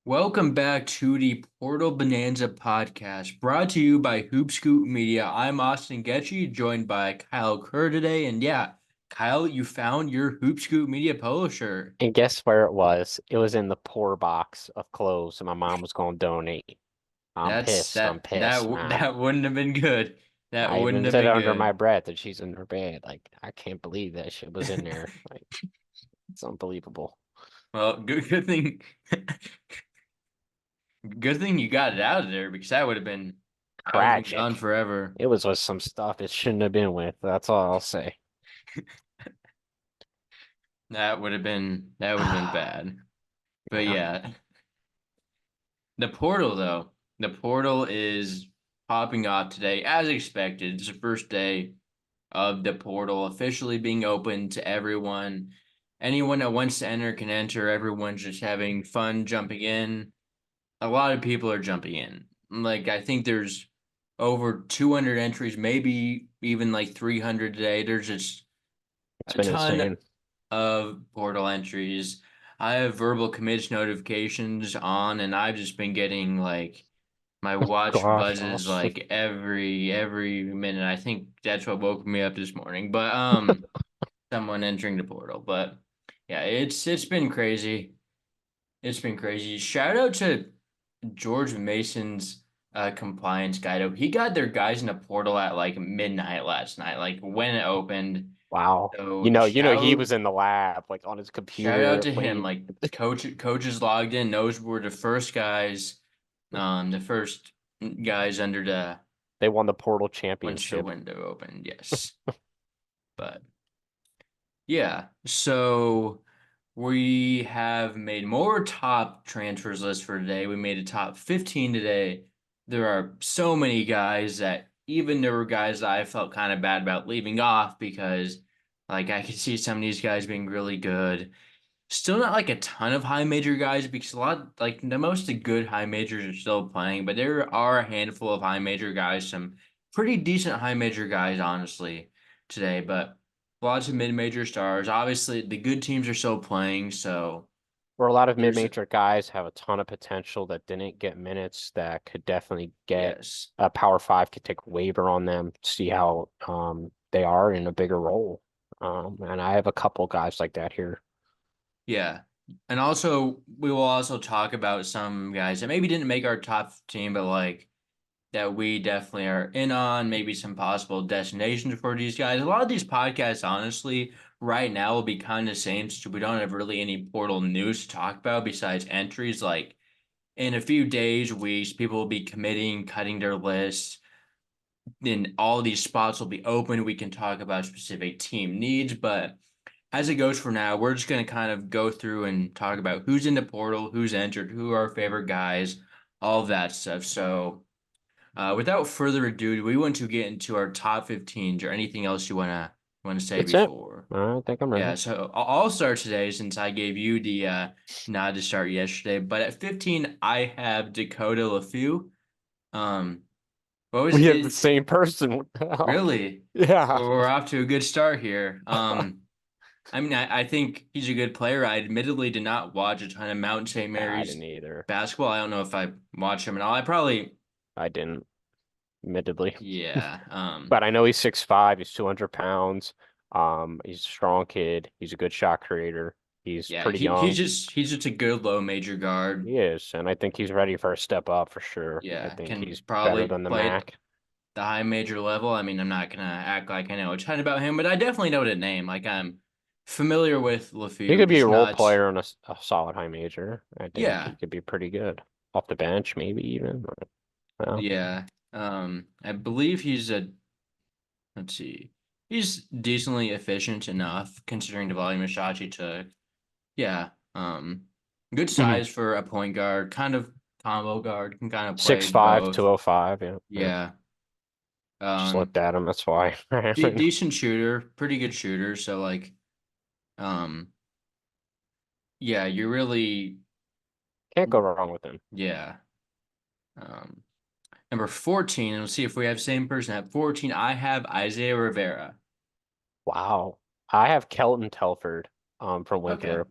Welcome back to the Portal Bonanza podcast, brought to you by Hoop Scoop Media. I'm Austin Getchy, joined by Kyle Kerr today. And yeah, Kyle, you found your Hoop Scoop Media polo shirt. And guess where it was? It was in the poor box of clothes and my mom was going to donate. I'm That's pissed. I'm that that pissed, man. that wouldn't have been good. That I wouldn't even have said been under my good. breath that she's in her bed. Like, I can't believe that shit was in there. Like, it's unbelievable. Well, good thing, good thing you got it out of there because that would have been gone Tragic. forever. It was with some stuff it shouldn't have been with. That's all I'll say. That would have been bad. But Yeah. yeah, the portal, though, the portal is popping off today, as expected. It's the first day of the portal officially being open to everyone. Anyone that wants to enter can enter. Everyone's just having fun jumping in. A lot of people are jumping in. Like, I think there's over 200 entries, maybe even like 300 today. There's just It's a been ton insane. of portal entries. I have verbal commits notifications on, and I've just been getting like my watch Gosh, buzzes Austin. like every minute. I think that's what woke me up this morning. But someone entering the portal. But yeah, it's been crazy. It's been crazy. Shout out to George Mason's compliance guide. He got their guys in the portal at like midnight last night, like when it opened. Wow. You So know, you know, he was in the lab, like on his shout out computer. to him. Wait, Like coaches logged in, knows we're the first guys, the first guys under the they won the Portal once the Championship. window opened. Yes, but yeah. So we have made more top transfers list for today. We made a top 15 today. There are so many guys that even there were guys that I felt kind of bad about leaving off because like I could see some of these guys being really good. Still not like a ton of high major guys because a lot like the most of good high majors are still playing, but there are a handful of high major guys, some pretty decent high major guys, honestly, today, but lots of mid-major stars. Obviously, the good teams are still playing, so Where a lot of there's mid-major guys have a ton of potential that didn't get minutes that could definitely get yes. a Power Five could take a waiver on them, see how they are in a bigger role. And I have a couple guys like that here. Yeah. And also we will also talk about some guys that maybe didn't make our top team, but like that we definitely are in on, maybe some possible destinations for these guys. A lot of these podcasts, honestly, right now will be kind of the same since we don't have really any portal news to talk about besides entries. Like in a few days, weeks, people will be committing, cutting their lists. Then all these spots will be open. We can talk about specific team needs, but as it goes for now, we're just going to kind of go through and talk about who's in the portal, who's entered, who are our favorite guys, all of that stuff. So without further ado, do we want to get into our top 15s or anything else you wanna say That's it. before? I think I'm Yeah, ready. so I'll start today since I gave you the nod to start yesterday. But at 15, I have Dakota LaFew. Um, what was We have the it? same person. What the hell? Really? Yeah. We're off to a good start here. I mean, I think he's a good player. I admittedly did not watch a ton of Mount St. I Mary's didn't either. basketball. I don't know if I watched him at all. I probably, I didn't, admittedly. yeah. But I know he's 6'5", he's 200 pounds. He's a strong kid. He's a good shot creator. He's Yeah, pretty he's young. just he's just a good low major guard. He is, and I think he's ready for a step up for sure. I Yeah, think can he's better probably than the play at Mac. the high major level. I mean, I'm not gonna act like I know a ton about him, but I definitely know the name. Like I'm familiar with He LeFew, could be a just role not. player on a solid high major. I think he Yeah, could be pretty good off the bench, maybe even. Well, yeah. I believe he's a. Let's see, he's decently efficient enough considering the volume of shots he took. Yeah. Good mhm. size for a point guard, kind of combo guard, can kind of play 6'5", both. 205. Yeah, yeah. Yeah. Just Um, looked at him. That's why. I mean, decent shooter, pretty good shooter. So like, um, yeah, you really, can't go wrong with him. yeah. Um, number 14, and we'll see if we have same person. At 14, I have Isaiah Rivera. Wow. I have Kelton Telford from Okay. Winthrop.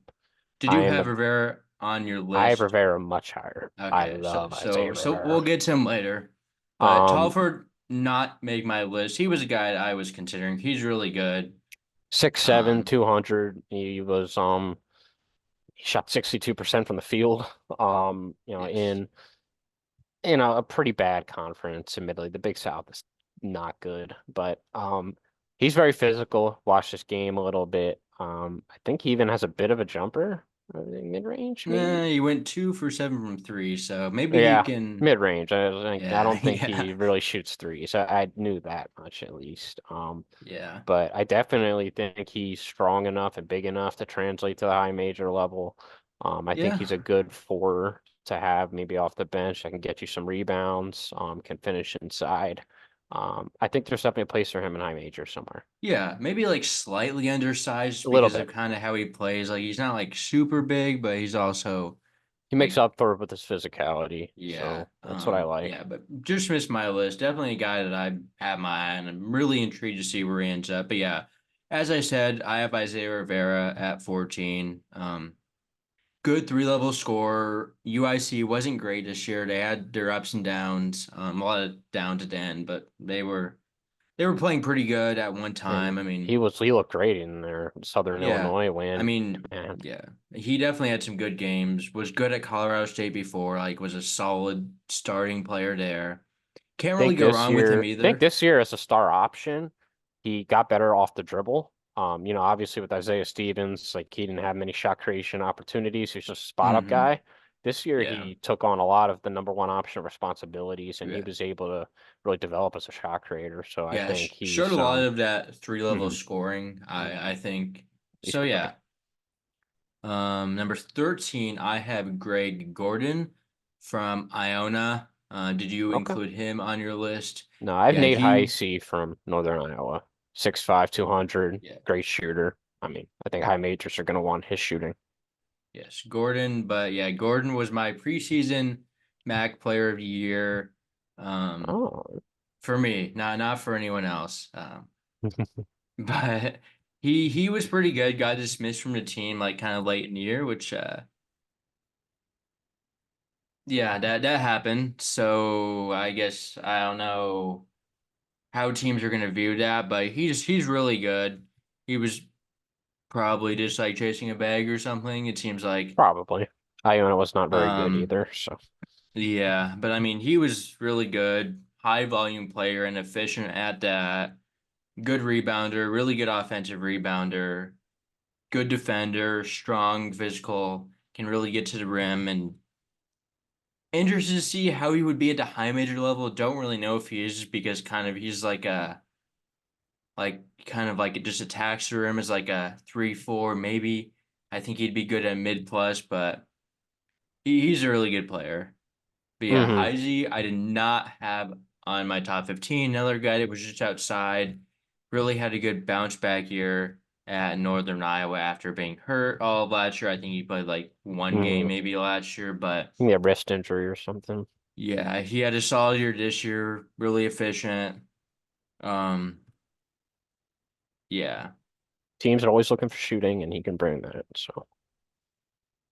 Did I you am have a Rivera? on your I have list? Rivera much higher. I Okay, so love so Isaiah so we'll Rivera. get to him later. But Um, Talford not make my list. He was a guy that I was considering. He's really good. 6'7", Um, 200. He shot 62% from the field. yes. In a pretty bad conference, admittedly. The Big South is not good, but he's very physical. Watch this game a little bit. I think he even has a bit of a jumper, mid-range maybe. He went 2 for 7 from three, so maybe he Yeah, can. mid-range. I Yeah, don't think he yeah, really shoots threes. I knew that much at least. yeah, But I definitely think he's strong enough and big enough to translate to the high major level. I think yeah, he's a good four to have maybe off the bench. I can get you some rebounds, can finish inside. I think there's definitely a place for him in high major somewhere. yeah. Maybe like slightly A undersized little because of bit. kind of how he plays. Like he's not like super big, but he's also He makes like up for it with his physicality, yeah, so that's what I like. yeah. But just missed my list. Definitely a guy that I have my eye on. I'm really intrigued to see where he ends up. But yeah, as I said, I have Isaiah Rivera at 14. Good three-level score. UIC wasn't great this year. They had their ups and downs, a lot of downs at the end, but they were playing pretty good at one And time. I mean, he looked great in their Southern yeah. Illinois I win, mean, man. yeah. He definitely had some good games. Was good at Colorado State before, like was a solid starting player there. Can't really go wrong with him Think either. this year as a star option, he got better off the dribble. Obviously with Isaiah Stevens, like he didn't have many shot creation opportunities. He's just a spot up Hmm. guy. This year Yeah. he took on a lot of the number one option responsibilities and he Yeah. was able to really develop as a shot creator. So I Yeah. think Showed a lot of that three-level mhm, scoring, I think. he's So good. yeah. Number 13, I have Greg Gordon from Iona. Did you Okay. include him on your list? No, I have Yeah, Nate he, Heisey from Northern Iowa. 6'5", 200, yeah, great shooter. I mean, I think high majors are gonna want his shooting. yes, Gordon. But yeah, Gordon was my preseason MAC Player of the Year. Um, Oh. for me, not for anyone else. But he was pretty good. Got dismissed from the team like kind of late in the year, which yeah, that happened. So I guess I don't know how teams are going to view that, but he's really good. He was probably just like chasing a bag or something. It seems like. Probably. Iona was not very good Um, either, so. yeah, but I mean, he was really good, high volume player and efficient at that. Good rebounder, really good offensive rebounder, good defender, strong, physical, can really get to the rim, and interested to see how he would be at the high major level. Don't really know if he is just because kind of he's like kind of like it just attacks the rim as like a 3-4 maybe. I think he'd be good at mid plus, but he's a really good player. But yeah, Hmm. Heisey, I did not have on my top 15. Another guy that was just outside, really had a good bounce back year at Northern Iowa after being hurt all of last year. I think he played like one game Hmm. maybe last year, but Yeah, wrist injury or something. yeah, he had a solid year this year, really efficient. Um, yeah, Teams are always looking for shooting, and he can bring that. So.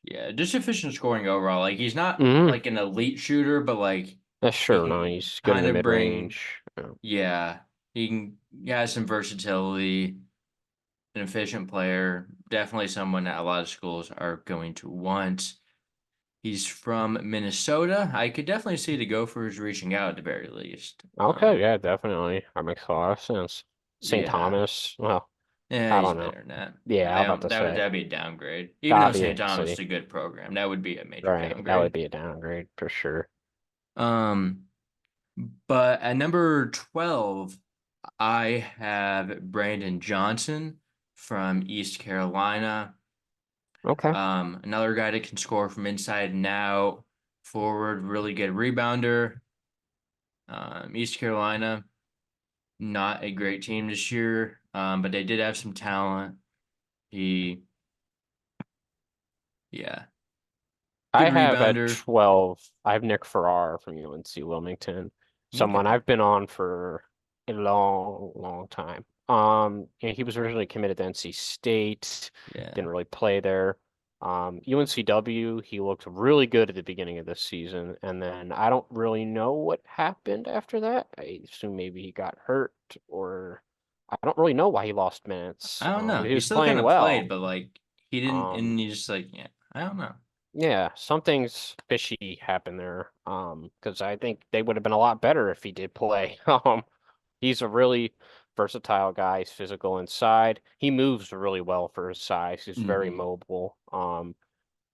yeah, just efficient scoring overall. Like he's not Hmm. like an elite shooter, but like That's he sure. No, can he's good in kind the of mid bring, range. Yeah. yeah, he has some versatility, an efficient player, definitely someone that a lot of schools are going to want. He's from Minnesota. I could definitely see the Gophers reaching out at the very least. Okay, yeah, definitely. That makes a lot of sense. St. Yeah, Thomas. Well, yeah, I he's don't know. better than that. Yeah, I'm They about don't, to that would say. that'd be a downgrade. Even though St. Thomas is Obviously, a good program, that would be a major right. That would downgrade. be a downgrade for sure. Um, but at number 12, I have Brandon Johnson from East Carolina. Okay. Another guy that can score from inside and out, forward, really good rebounder. East Carolina, not a great team this year, but they did have some talent. He, yeah, I good have at rebounder. 12, I have Nick Farrar from UNC Wilmington, someone Okay. I've been on for a long, long time. He was originally committed to NC State, Yeah. didn't really play there. UNCW, he looked really good at the beginning of this season, and then I don't really know what happened after that. I assume maybe he got hurt, or I don't really know why he lost minutes. I don't know. He He was still kind playing of played, well. but like he didn't, Um, and he just like yeah, I don't know. yeah, something's fishy happened there. Because I think they would have been a lot better if he did play. He's a really versatile guy. He's physical inside. He moves really well for his size. He's very Hmm. mobile.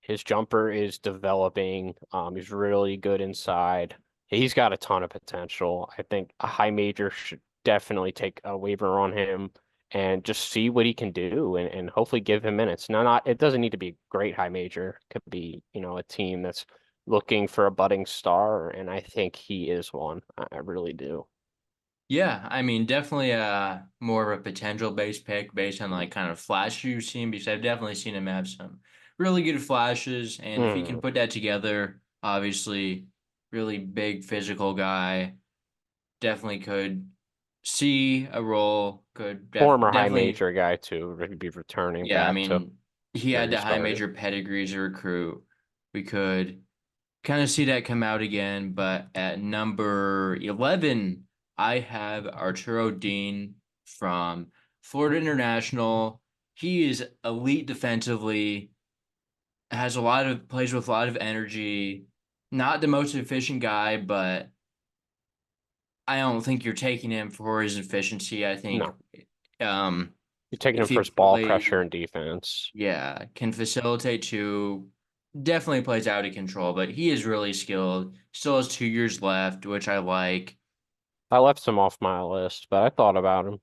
His jumper is developing. He's really good inside. He's got a ton of potential. I think a high major should definitely take a waiver on him and just see what he can do and hopefully give him minutes. No, not it doesn't need to be a great high major. It could be, a team that's looking for a budding star, and I think he is one. I really do. Yeah, I mean, definitely more of a potential base pick based on like kind of flash you've seen because I've definitely seen him have some really good flashes, and if he can Mm, put that together, obviously, really big physical guy, definitely could see a role, could former high definitely, major guy too. Would be returning yeah, I back to mean, he where had he the high started. major pedigree as a recruit. We could kind of see that come out again. But at number 11, I have Arturo Dean from Florida International. He is elite defensively, has a lot of plays with a lot of energy. Not the most efficient guy, but I don't think you're taking him for his efficiency. I think No. um, You're taking him if he for his ball plays, pressure and defense. yeah, can facilitate too. Definitely plays out of control, but he is really skilled. Still has 2 years left, which I like. I left him off my list, but I thought about him.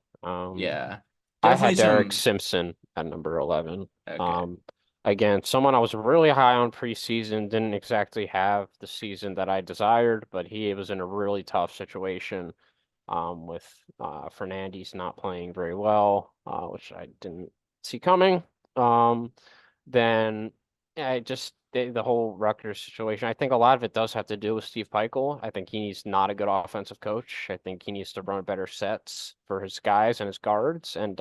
Yeah, I definitely had Derek some. Simpson at number 11. Okay. Um, Again, someone I was really high on preseason, didn't exactly have the season that I desired, but he was in a really tough situation with Fernandes not playing very well, which I didn't see coming. Um, then I just the whole Rutgers situation. I think a lot of it does have to do with Steve Peichel. I think he's not a good offensive coach. I think he needs to run better sets for his guys and his guards. And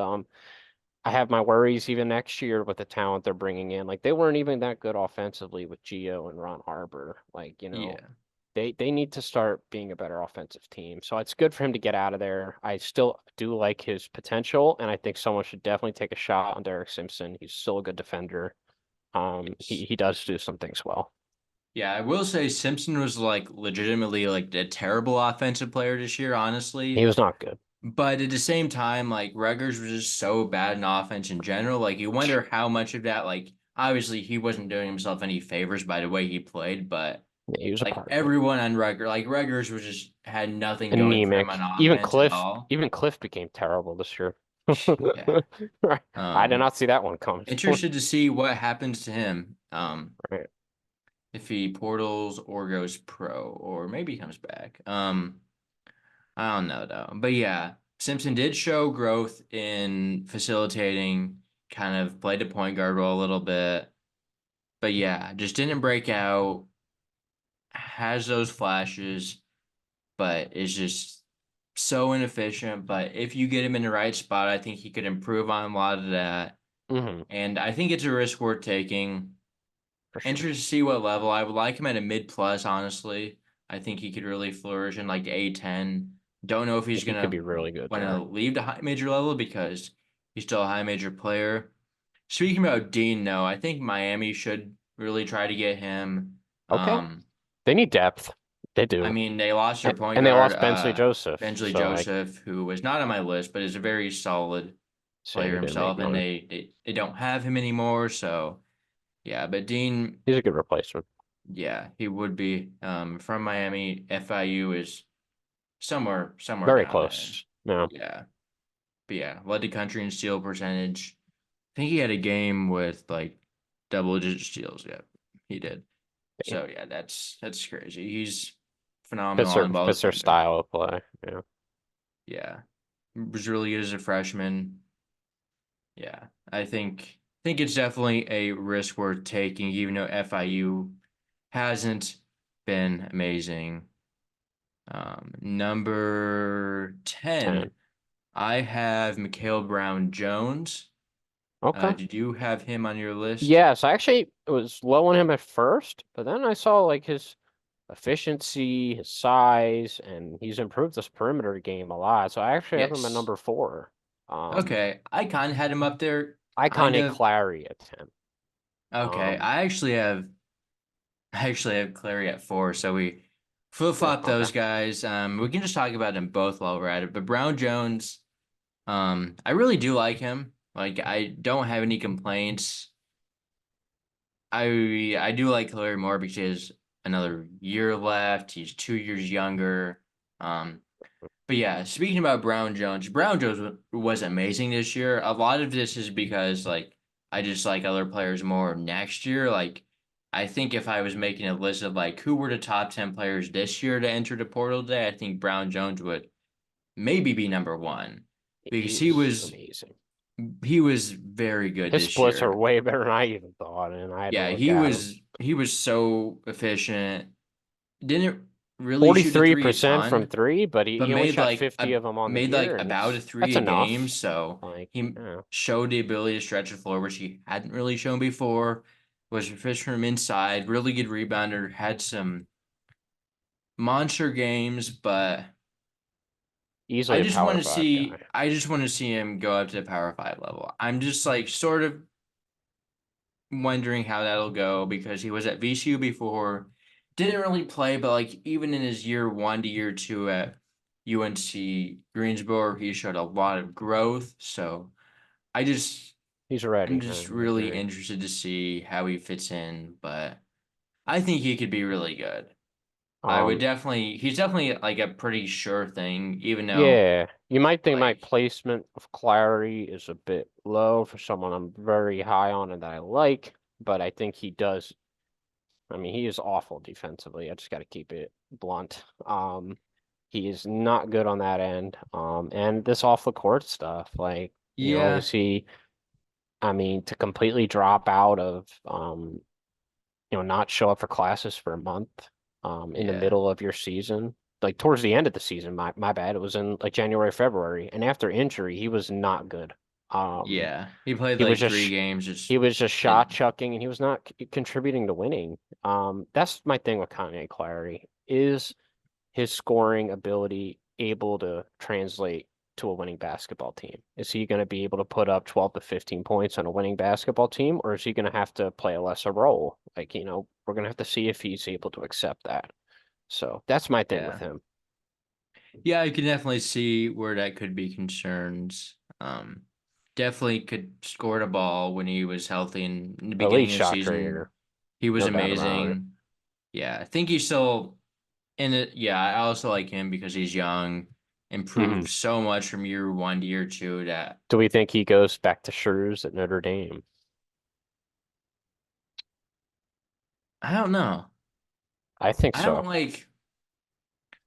I have my worries even next year with the talent they're bringing in. Like they weren't even that good offensively with Gio and Ron Harper. Like, Yeah. they need to start being a better offensive team. So it's good for him to get out of there. I still do like his potential, and I think someone should definitely take a shot on Derek Simpson. He's still a good defender. He does do some things well. Yeah, I will say Simpson was like legitimately like a terrible offensive player this year, He honestly. was not good. But at the same time, like Rutgers was just so bad in offense in general. Like you wonder how much of that, like obviously he wasn't doing himself any favors by the way he played, but Yeah, he was a like part of it. everyone on Rutgers, like Rutgers was just had nothing going for him on Anemic. offense at all. Even Cliff became terrible this year. Yeah. I did not see that one coming. Interested to see what happens to him. Right. If he portals or goes pro, or maybe comes back. I don't know though. But yeah, Simpson did show growth in facilitating, kind of played the point guard role a little bit. But yeah, just didn't break out, has those flashes, but is just so inefficient. But if you get him in the right spot, I think he could improve on a lot of that. Hmm. And I think it's a risk worth taking. For sure. Interested to see what level. I would like him at a mid plus, honestly. I think he could really flourish in like A10. Don't know if he's He could gonna be really good want to there. leave the high major level because he's still a high major player. Speaking about Dean, though, I think Miami should really try to get him. Okay. Um, They need depth. They I do. mean, they lost their point And they guard, lost Bensley Joseph. Bensley So like Joseph, who was not on my list, but is a very solid saying player he didn't make himself, and money. they don't have him anymore. So yeah, but Dean, He's a good replacement. yeah, he would be. From Miami, FIU is somewhere Very down there. close. Yeah. Yeah, but yeah, led the country in steal percentage. I think he had a game with like double-digit steals. Yeah, he did. So yeah, that's crazy. He's phenomenal on ball Fits their defender. style of play. Yeah. Yeah, was really good as a freshman. Yeah, I think it's definitely a risk worth taking, even though FIU hasn't been amazing. Number 10, 10. I have Mikhail Brown Jones. Okay. Did you have him on your list? Yes, I actually was low on him at first, but then I saw like his efficiency, his size, and he's improved this perimeter game a lot. So I actually have him at Yes. number four. Um, Okay, I kind of had him up there, I kind kind of of. Clary at 10. Okay, Um, I actually have Clary at four, so we flip yeah, flop okay. those guys. We can just talk about them both while we're at it. But Brown Jones, I really do like him. Like I don't have any complaints. I do like Clary more because he has another year left. He's 2 years younger. Um, But yeah, speaking about Brown Jones was amazing this year. A lot of this is because like I just like other players more next year. Like I think if I was making a list of like who were the top 10 players this year to enter the portal day, I think Brown Jones would maybe be number one because He's amazing. he was very good His this splits are year. way better than I even thought, and I had to Yeah, look at him. he was so efficient. Didn't really shoot the three a 43% from ton, three, but but he only shot 50 of them on the made year, like and about a that's three a game. enough. So Like, he yeah, showed the ability to stretch the floor, which he hadn't really shown before. Was efficient from inside, really good rebounder, had some monster games, but easily a Power Five guy. I just want to see him go up to the Power Five level. I'm just like sort of wondering how that'll go because he was at VCU before, didn't really play, but like even in his year one to year two at UNC Greensboro, he showed a lot of growth. So I just He's I'm ready. just I really agree. interested to see how he fits in, but I think he could be really good. I would Um, definitely he's definitely like a pretty sure thing, even though yeah, you might think my like placement of Clary is a bit low for someone I'm very high on and that I like, but I think he does. I mean, he is awful defensively. I just got to keep it blunt. He is not good on that end. And this off the court stuff, like, yeah, is he, I mean, to completely drop out of, not show up for classes for a month, in the yeah, middle of your season, like towards the end of the season, my bad. It was in like January, February, and after injury, he was not good. Um, yeah. He played he was like just three games, just he was just shot didn't. chucking, and he was not contributing to winning. That's my thing with Kanye Clary. Is his scoring ability able to translate to a winning basketball team? Is he going to be able to put up 12 to 15 points on a winning basketball team, or is he going to have to play a lesser role? Like, we're going to have to see if he's able to accept that. So that's my thing with Yeah. him. Yeah, I can definitely see where that could be concerns. Definitely could score the ball when he was healthy in the Elite beginning of the shot season. creator, He was no doubt about it. amazing. Yeah, I think he's still in it. Yeah, I also like him because he's young, Mhm. improved so much from year one to year two that Do we think he goes back to Shrews at Notre Dame? I don't know. I think I don't so. like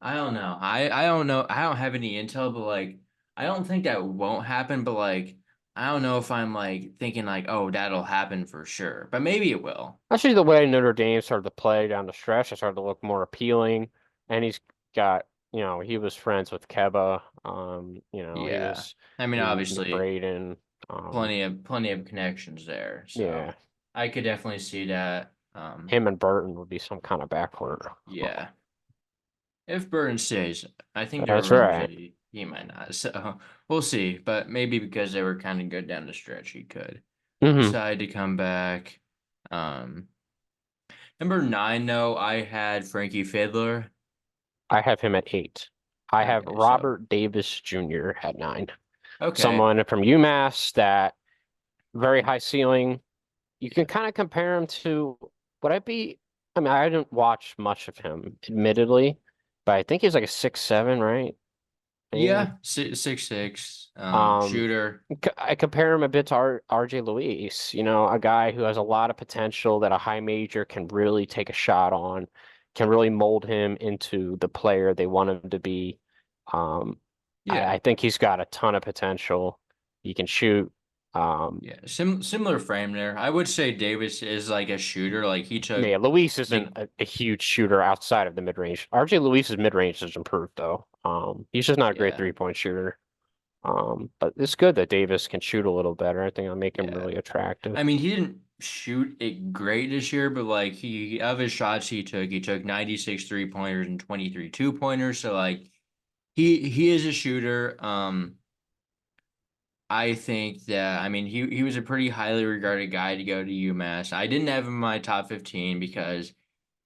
I don't know. I don't know. I don't have any intel, but like I don't think that won't happen, but like I don't know if I'm like thinking like, oh, that'll happen for sure. But maybe it will. Actually, the way Notre Dame started to play down the stretch, it started to look more appealing. And he's got, he was friends with Keba. He Yeah. was I mean, knew obviously, Braden. plenty of connections there. So Yeah, I could definitely see that. him and Burton would be some kind of backcourt. Yeah. If Burton stays, I think there were That's rumors right. that he might not. So we'll see. But maybe because they were kind of good down the stretch, he could hmm decide to come back. Um, Number nine, though, I had Frankie Fiddler. I have him at 8. I have Okay, so Robert Davis Jr. at 9. okay. Someone from UMass that very high ceiling. You can kind of compare him to would I be? I mean, I didn't watch much of him, admittedly, but I think he's like a 6'7", right? Maybe. Yeah, 6'6", Um, shooter. I compare him a bit to RJ Luis, a guy who has a lot of potential that a high major can really take a shot on, can really mold him into the player they want him to be. Um, I Yeah, think he's got a ton of potential. He can shoot. Um, yeah. Similar frame there. I would say Davis is like a shooter. Like he took Yeah, Luis isn't the a huge shooter outside of the mid range. RJ Luis's mid range has improved though. He's just not a great yeah. 3-point shooter. But it's good that Davis can shoot a little better. I think it'll make him Yeah. really attractive. I mean, he didn't shoot it great this year, but like he of his shots he took 96 3-pointers and 23 2-pointers. So like he is a shooter. I think that I mean he was a pretty highly regarded guy to go to UMass. I didn't have him in my top 15 because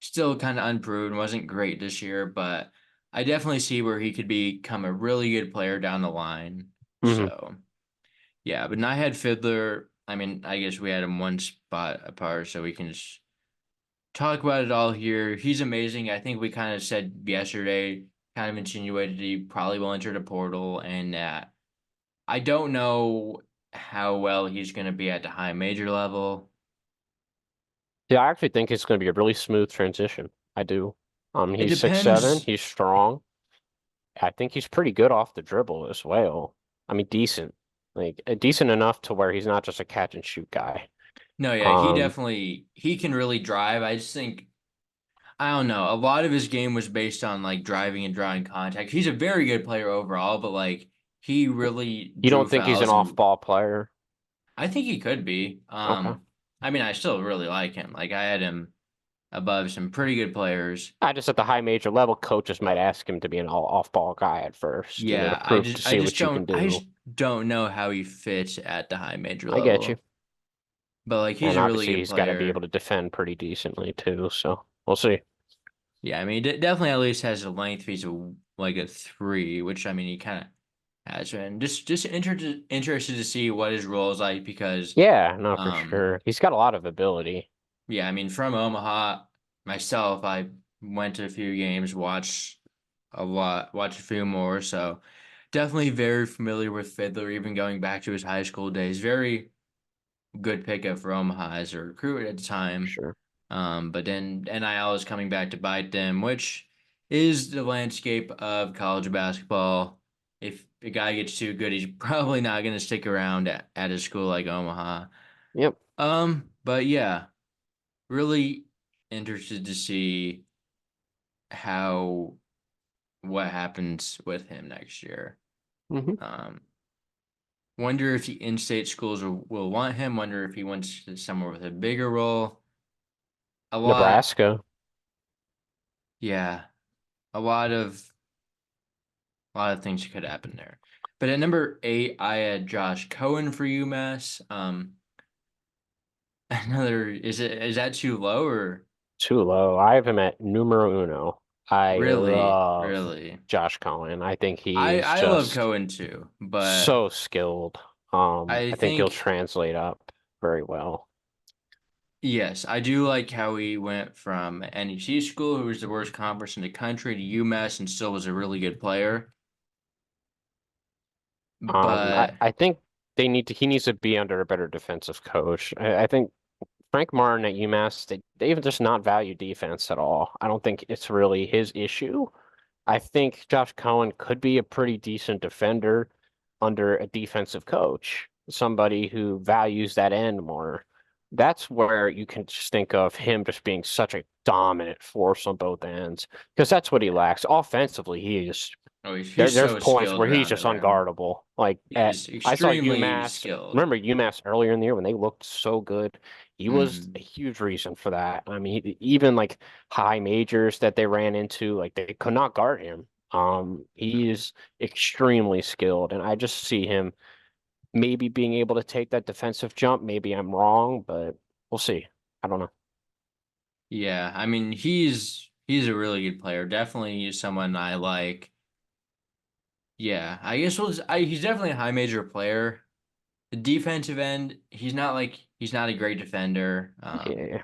still kind of unproven, wasn't great this year, but I definitely see where he could become a really good player down the line. Hmm. So yeah, but I had Fiddler. I mean, I guess we had him one spot apart, so we can just talk about it all here. He's amazing. I think we kind of said yesterday, kind of insinuated he probably will enter the portal, and I don't know how well he's going to be at the high major level. Yeah, I actually think it's going to be a really smooth transition. I do. It He's 6'7". depends. He's strong. I think he's pretty good off the dribble as well. I mean, decent, like decent enough to where he's not just a catch and shoot guy. No, yeah, Um, he can really drive. I just think I don't know. A lot of his game was based on like driving and drawing contact. He's a very good player overall, but like he really you drew don't think he's an fouls and off-ball player? I think he could be. Okay. I mean, I still really like him. Like I had him above some pretty good players. I just at the high major level, coaches might ask him to be an all off-ball guy at first, to Yeah, prove to see what you can I do. just don't know how he fits at the high major I get you. level. But like he's And a really obviously good he's got to be able player. to defend pretty decently too. So we'll see. Yeah, I mean, definitely at least has a length. He's like a three, which I mean, he kind of has been. Just interested to see what his role is like because, Yeah, no, for um, sure. He's got a lot of ability. yeah, I mean, from Omaha myself, I went to a few games, watched a few more. So definitely very familiar with Fiddler, even going back to his high school days. Very good pickup for Omaha as a recruit at the time. Sure. But then NIL is coming back to bite them, which is the landscape of college basketball. If a guy gets too good, he's probably not going to stick around at a school like Omaha. Yep. But yeah, really interested to see how what happens with him next year. Hmm. Um, wonder if the in-state schools will want him. Wonder if he wants somewhere with a bigger role. A lot, Nebraska. yeah, a lot of a lot of things could happen there. But at number 8, I had Josh Cohen for UMass. Another is that too low or Too low. I have him at numero uno. I really, love really? Josh Cohen. I think he is I love just Cohen too, but so skilled. I I think he'll think translate up very well. yes, I do like how he went from NEC school, who was the worst conference in the country, to UMass and still was a really good player. But I think he needs to be under a better defensive coach. I think Frank Martin at UMass, they even just not value defense at all. I don't think it's really his issue. I think Josh Cohen could be a pretty decent defender under a defensive coach, somebody who values that end more. That's where you can just think of him just being such a dominant force on both ends, because that's what he lacks. Offensively, he is oh, there's so points skilled where he's around the just rim. unguardable. Like at He's I saw extremely UMass. skilled. Remember UMass earlier in the year when they looked so good? He was a Mhm. huge reason for that. I mean, even like high majors that they ran into, like they could not guard him. He is extremely skilled, and I just see him maybe being able to take that defensive jump. Maybe I'm wrong, but we'll see. I don't know. Yeah, I mean he's a really good player. Definitely someone I like. Yeah, I guess he's definitely a high major player. The defensive end, he's not a great defender. Yeah.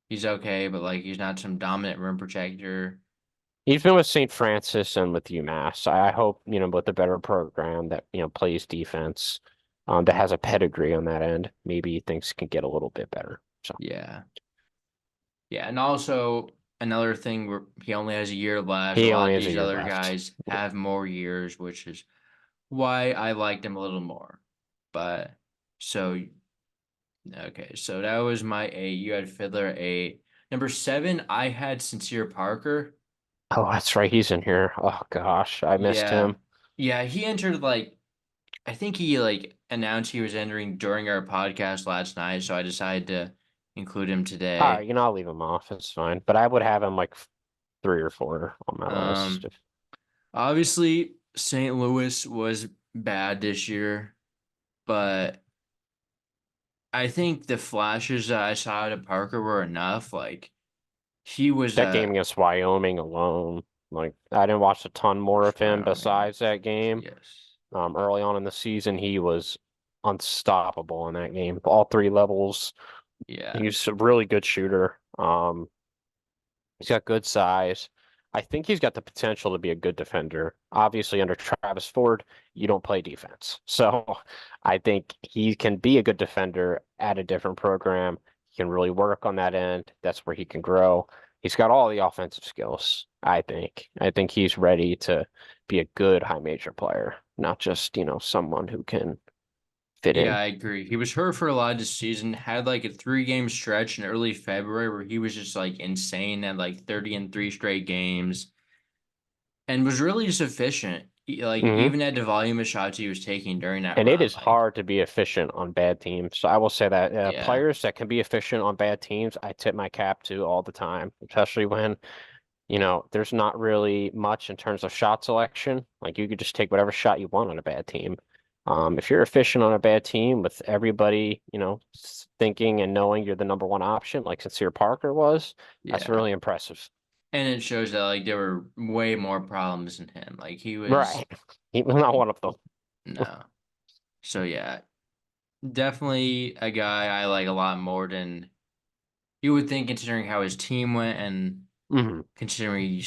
He's okay, but like he's not some dominant rim protector. He's been with St. Francis and with UMass. I hope, with a better program that, plays defense, that has a pedigree on that end, maybe things can get a little bit better. So Yeah, yeah, and also another thing where he only has a year left. A he lot only of has a these year other left. guys have more years, which is why I liked him a little more. But so okay, so that was my 8. You had Fiddler at 8. Number 7, I had Sincere Parker. Oh, that's right. He's in here. Oh gosh, I missed Yeah. him. Yeah, he entered like I think he like announced he was entering during our podcast last night, so I decided to include him All right, today. I'll leave him off. It's fine. But I would have him like three or four on my list. Um, Obviously, St. Louis was bad this year, but I think the flashes that I saw out of Parker were enough. Like he was That game a against Wyoming alone, like I didn't watch a ton more of him Wyoming. besides that game. Yes. Early on in the season, he was unstoppable in that game. All three levels. Yeah. He's a really good shooter. He's got good size. I think he's got the potential to be a good defender. Obviously, under Travis Ford, you don't play defense. So I think he can be a good defender at a different program. He can really work on that end. That's where he can grow. He's got all the offensive skills, I think. I think he's ready to be a good high major player, not just, someone who can fit Yeah, in. I agree. He was hurt for a lot of the season, had like a 3 game stretch in early February where he was just like insane at like 30 in 3 straight games and was really just efficient. Like Hmm. even at the volume of shots he was taking during that And it run, is like hard to be efficient on bad teams. So I will say that yeah, players that can be efficient on bad teams, I tip my cap to all the time, especially when, there's not really much in terms of shot selection. Like you could just take whatever shot you want on a bad team. If you're efficient on a bad team with everybody, thinking and knowing you're the number one option, like Sincere Parker was, that's yeah. really impressive. And it shows that like there were way more problems than him. Like he was Right. He was not one of them. no. So yeah, definitely a guy I like a lot more than you would think considering how his team went and Hmm. considering he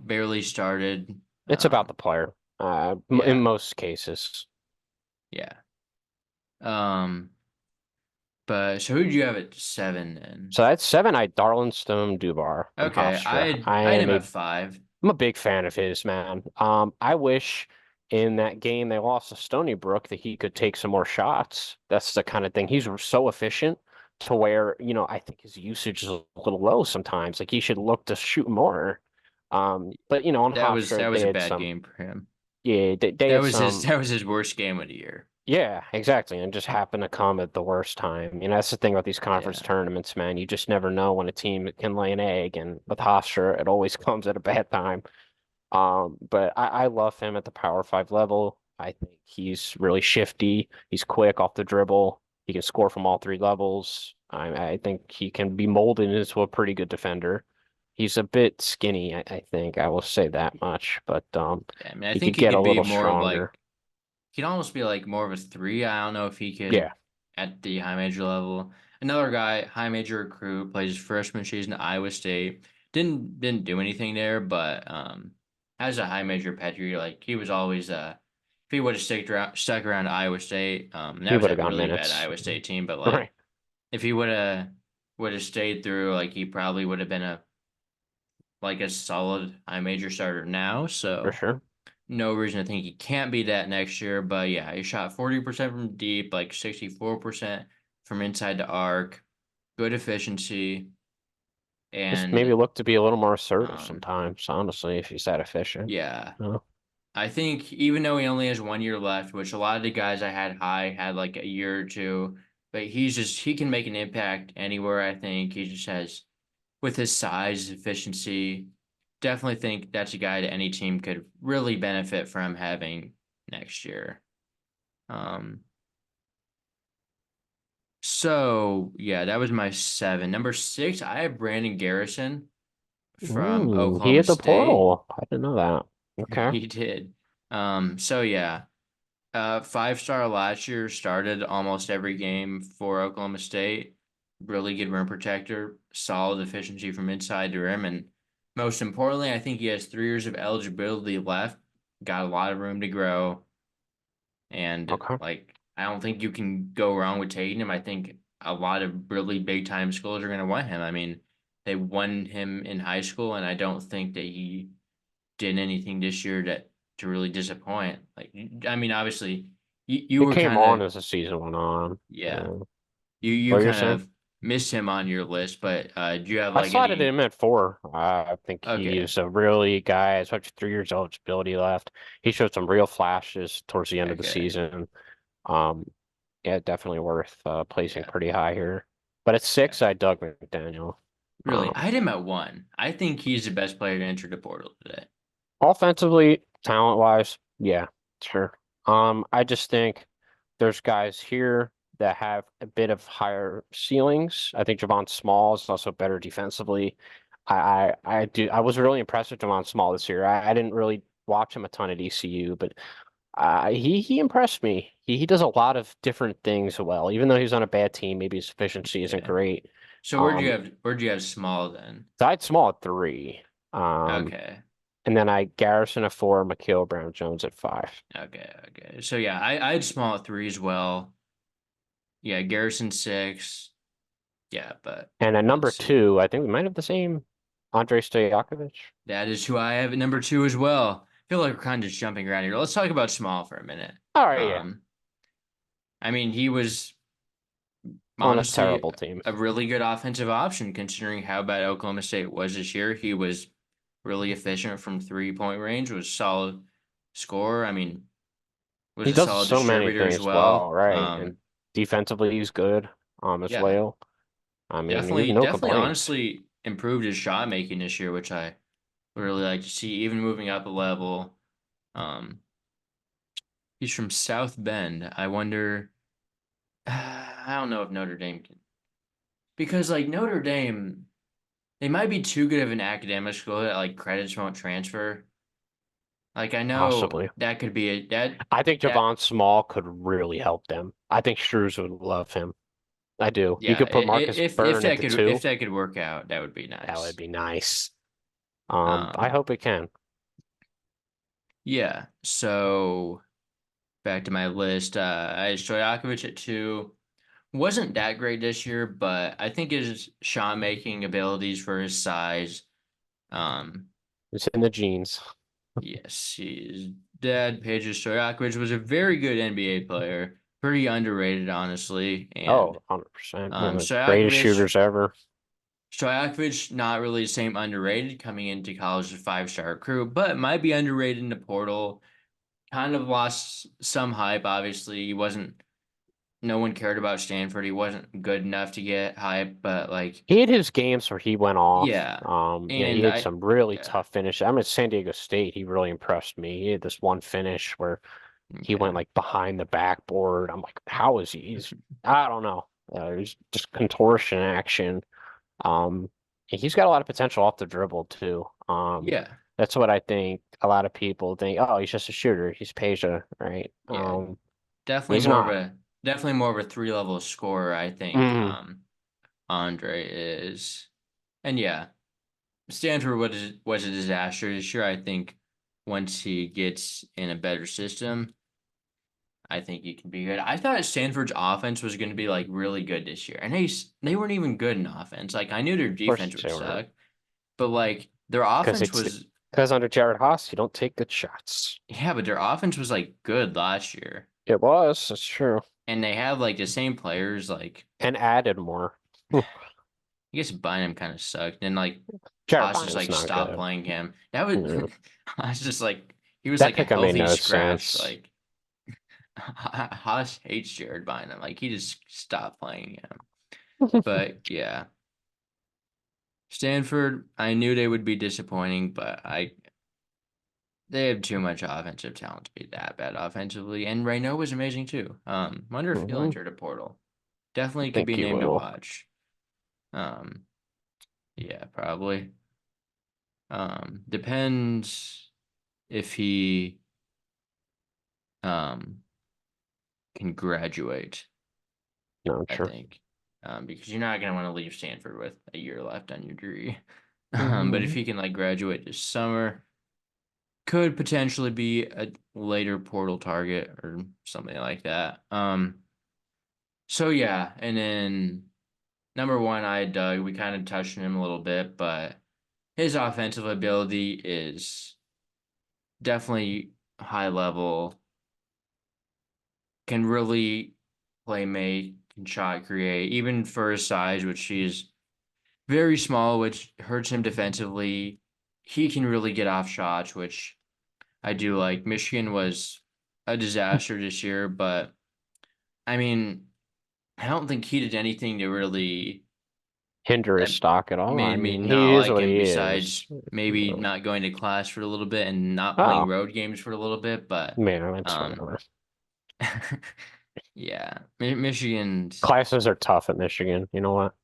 barely started. It's about the player, in Yeah, most cases. yeah. Um, but so who did you have at seven then? So that's seven. I Darlinstone Dubar from Okay, Hofstra. I had him at five. I'm a big fan of his, man. I wish in that game they lost to Stony Brook that he could take some more shots. That's the kind of thing. He's so efficient to where, I think his usage is a little low sometimes. Like he should look to shoot more. But on That Hofstra was they a had bad some, game for him. yeah, they had some. That was his worst game of the year. Yeah, exactly. And just happened to come at the worst time. That's the thing about these conference Yeah. tournaments, man. You just never know when a team can lay an egg. And with Hofstra, it always comes at a bad time. But I love him at the Power Five level. I think he's really shifty. He's quick off the dribble. He can score from all three levels. I think he can be molded into a pretty good defender. He's a bit skinny, I think. I will say that much. But Yeah, I mean, I he could think he get a could be little more of stronger. like he could almost be like more of a three. I don't know if he Yeah. could at the high major level. Another guy, high major recruit, plays freshman season at Iowa State. Didn't do anything there, but has a high major pedigree. Like he was always if he would have stuck around Iowa State, that He was would a have got really bad minutes. Iowa State team. But like Right. if he would have stayed through, like he probably would have been a solid high major starter now. For So sure. no reason to think he can't be that next year. But yeah, he shot 40% from deep, like 64% from inside the arc, good efficiency, Just maybe and look to be a little more assertive um, sometimes, honestly, if he's that efficient. yeah. Uh, I think even though he only has 1 year left, which a lot of the guys I had high had like a year or two, but he can make an impact anywhere. I think he just has with his size, efficiency. Definitely think that's a guy that any team could really benefit from having next year. Um, So yeah, that was my seven. Number six, I have Brandon Garrison from he Oklahoma hit the State. portal. I didn't know that. Okay. He did. So yeah, 5 star last year, started almost every game for Oklahoma State. Really good rim protector, solid efficiency from inside the rim, and most importantly, I think he has 3 years of eligibility left. Got a lot of room to grow. And Okay. like, I don't think you can go wrong with taking him. I think a lot of really big time schools are going to want him. I mean, they won him in high school, and I don't think that he did anything this year to really disappoint. Like, I mean, obviously, you It were came kind on of as the season went on. yeah, What you you're kind saying? of missed him on your list, but do you have I like slotted any? him at 4. I think Okay, he's a really guy, especially 3 years eligibility left. He showed some real flashes towards the end of the okay, season. Um, yeah, definitely worth placing yeah, pretty high here. But at yeah. 6, I Doug McDaniel. Really, I Um, had him at one. I think he's the best player to enter the portal today. Offensively, talent-wise, yeah, sure. I just think there's guys here that have a bit of higher ceilings. I think Javon Small is also better defensively. I was really impressed with Javon Small this year. I didn't really watch him a ton at ECU, but he impressed me. He does a lot of different things well. Even though he's on a bad team, maybe his efficiency isn't Okay, great. so Um, where'd you have Small then? so I had Small at 3. Um, Okay, and then I Garrison at 4, McKeel Brown Jones at 5. okay. So yeah, I had Small at three as well. Yeah, Garrison six. Yeah, but And at let's number see. 2, I think we might have the same Andrei Stojakovic. That is who I have at number two as well. I feel like we're kind of just jumping around here. Let's talk about Small for a minute. All right, yeah, Um, I mean, he was on a honestly terrible team. a really good offensive option considering how bad Oklahoma State was this year. He was really efficient from 3-point range, was solid scorer. I mean, was He a does solid so many distributor as things well, well. right? And defensively, he's good as Yeah, well. I mean, you have definitely, no definitely, complaints. honestly improved his shot making this year, which I would really like to see. Even moving up a level. Um, he's from South Bend. I wonder. I don't know if Notre Dame can, because like Notre Dame, they might be too good of an academic school that like credits won't transfer. Like I know Possibly. that could be a I think that Javon Small could really help them. I think Shrews would love him. I do. You yeah. could put Marcus If Byrne at the if 2. that could work out, that would be That would nice. be nice. I Um, hope it can. yeah. So back to my list. I had Stojakovic at two. Wasn't that great this year, but I think his shot making abilities for his size. Um, It's in the genes. yes, his dad, Pedro Stojakovic, was a very good NBA player, pretty underrated, honestly. And Oh, 100%. One of the greatest Stojakovic, shooters ever. Stojakovic, not really the same underrated coming into college as a five-star recruit, but might be underrated in the portal. Kind of lost some hype, obviously. He wasn't, no one cared about Stanford. He wasn't good enough to get hype, but like, He had his games where he went off. yeah. He And had some really yeah, tough finishes. I'm at San Diego State. He really impressed me. He had this one finish where he went okay. like behind the backboard. I'm like, how is he? I don't know. He's just contortion action. Um, and he's got a lot of potential off the dribble too. Yeah, That's what I think. A lot of people think, oh, he's just a shooter. He's Peja, right? yeah. He's not. Definitely more of a three-level scorer, I think, Mm, Andre is. And yeah, Stanford was a disaster this year. I think once he gets in a better system, I think he can be good. I thought Stanford's offense was going to be like really good this year, and they weren't even good in offense. Like I knew their of course defense would they were, suck, but like their because offense it's was because under Jared Haas, you don't take good shots. yeah, but their offense was like good last year, It was. It's true. and they have like the same players. Like And added more. I guess Bynum kind of sucked, and like Jared Haas just Bynum's like not stopped good. playing him. That was Yeah. I was just like he was That like a pickup made healthy no scratch. sense. Like Haas hates Jared Bynum. Like he just stopped playing him. But yeah, Stanford. I knew they would be disappointing, but I they have too much offensive talent to be that bad offensively. And Reynaud was amazing too. Wonder if he'll Hmm. enter the portal. I Definitely could think be he named to will. watch. Um, yeah, probably. Depends if he um can graduate, No, I true. think. Because you're not gonna want to leave Stanford with a year left on your degree. But if Hmm. he can like graduate this summer, could potentially be a later portal target or something like that. So yeah, and then number one, I had Doug. We kind of touched on him a little bit, but his offensive ability is definitely high level, can really play make, can shot create, even for his size, which he is very small, which hurts him defensively. He can really get off shots, which I do like. Michigan was a disaster this year, but I mean, I don't think he did anything to really Hinder his that stock at all. I made me mean, not he is like what him he besides is. maybe not going to class for a little bit and not playing Oh, road games for a little bit, but man, it's um whatever. yeah, Michigan's Classes are tough at Michigan. You know what?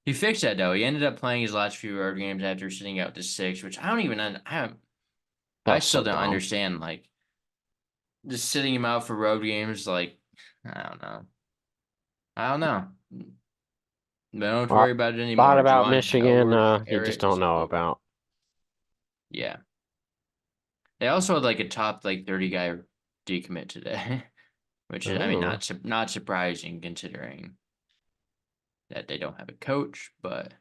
he fixed that though. He ended up playing his last few road games after sitting out to six, which I don't even I That's still so don't dumb. understand like just sitting him out for road games like I don't know. I don't know. But don't Lot, worry about it lot anymore. about Juwan Michigan, Howard you just era don't is know over. about. Yeah. They also had like a top like 30 guy decommit today, which is I mean Oh, not surprising considering that they don't have a coach, but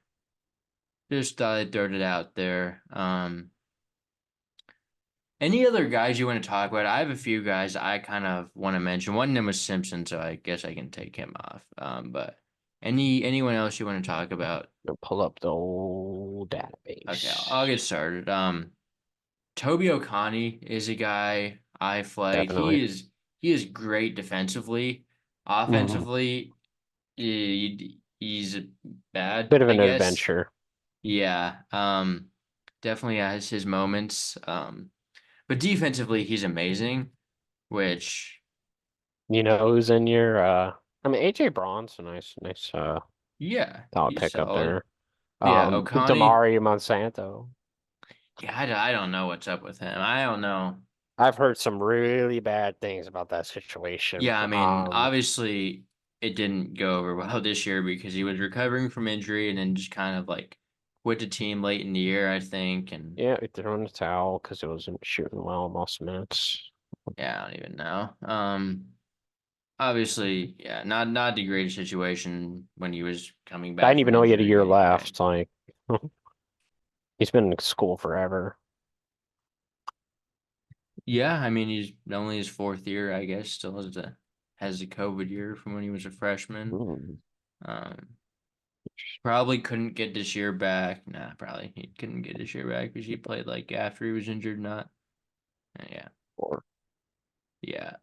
just thought I'd throw it out there. Any other guys you want to talk about? I have a few guys I kind of want to mention. One of them was Simpson, so I guess I can take him off. But anyone else you want to talk about? pull up the old Okay, I'll database. get started. Toby Okani is a guy I flagged. Definitely. He is great defensively. Mm, Offensively, he's bad, bit of I an guess. adventure. Yeah. Definitely has his moments. But defensively, he's amazing, which You know who's in your I mean AJ Braun's a nice yeah, solid he's pick up solid. there. Yeah, Okani. Damari Monsanto. Yeah, I don't know what's up with him. I don't know. I've heard some really bad things about that situation. Yeah, I mean, obviously it didn't go over well this year because he was recovering from injury and then just kind of like quit the team late in the year, I think. And Yeah, we threw in the towel because it wasn't shooting well most minutes. yeah, I don't even know. Obviously, yeah, not the greatest situation when he was coming I back didn't from even know he had a injury year anyway. left. Like he's been in school forever. Yeah, I mean he's only his fourth year, I guess, still has the COVID year from when he was a freshman. Mm, Um, Probably couldn't get this year back. Nah, probably he couldn't get this year back because he played like after he was injured, not. Yeah, or yeah.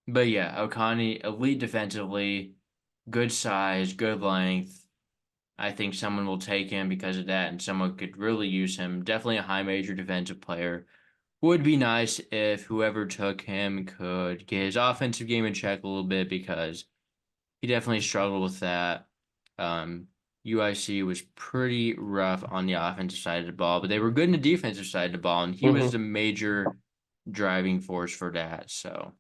But yeah, Okani, elite defensively, good size, good length. I think someone will take him because of that, and someone could really use him. Definitely a high major defensive player. Would be nice if whoever took him could get his offensive game in check a little bit because he definitely struggled with that. Um, UIC was pretty rough on the offensive side of the ball, but they were good in the defensive side of the ball, and he was hmm the major driving force for that. So